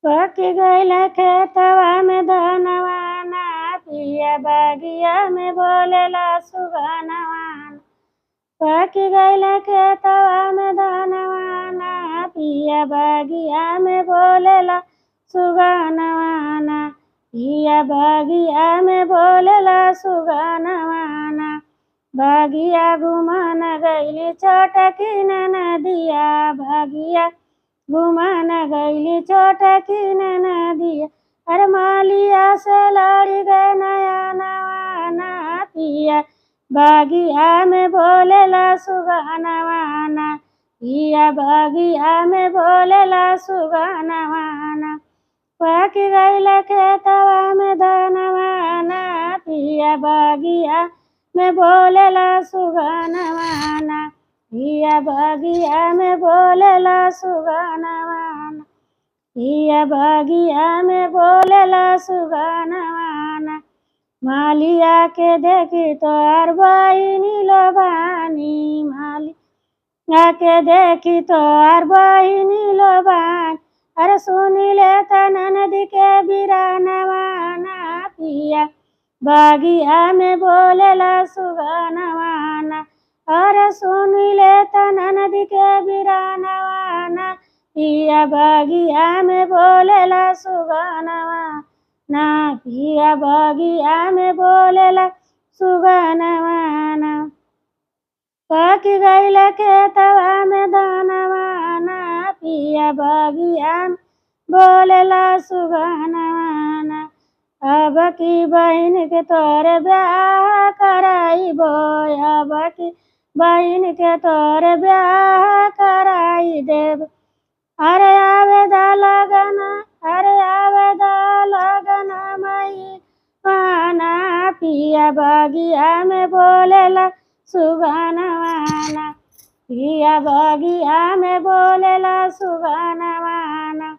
पकी गईल खेतवा में धनवाना, पिया बागिया में बोलेला सुगनवाना। पकी गईल खेतवा में धनवाना, पिया बागिया में बोलेला सुगनवाना। पिया बागिया में बोलेला सुगनवाना। बागिया घुमान गईली छोटकी नदिया, बागिया घुमान गईली छोटकी नदिया। अरे मालिया से लड़ी गए नया नवाना, पिया बागिया में बोलेला सुगनवाना। पिया बागिया में बोलेला सुगनवाना। पकी गईल खेतवा में धनवाना, पिया बागिया में बोलेला सुगनवाना। पिया बागिया में बोलेला सुगनवाना। पिया बागिया में बोलेला सुगनवाना। मालिया के देखी तोर बहिनी लोबानी, मालिया के देखी तोर बहिनी लोबानी। अरे सुनिले त ननदी के बिरानवाना, पिया बागिया में बोलेला सुगनवाना। अरे सुनिले त ननदी के बिरानवाना, पिया बागिया में बोलेला सुगनवाना। पिया बागिया में बोलेला सुगनवाना। पकी गईल खेतवा में धनवाना, पिया बागिया में बोलेला सुगनवाना। अब की बहन के तोरे ब्याह कराइबो, अब की बहन के तोरे ब्याह कराई देब। अरे आवेदा लगन, अरे आवेदा लगन मई पाना, पिया बागिया में बोलेला सुगनवाना। पिया बागिया में बोलेला सुगनवाना।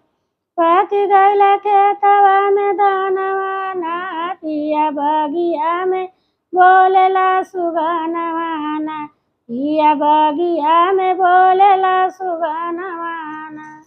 पकी गईल खेतवा में धनवाना, पिया बागिया में बोलेला सुगनवाना। पिया बागिया में बोलेला सुगनवाना।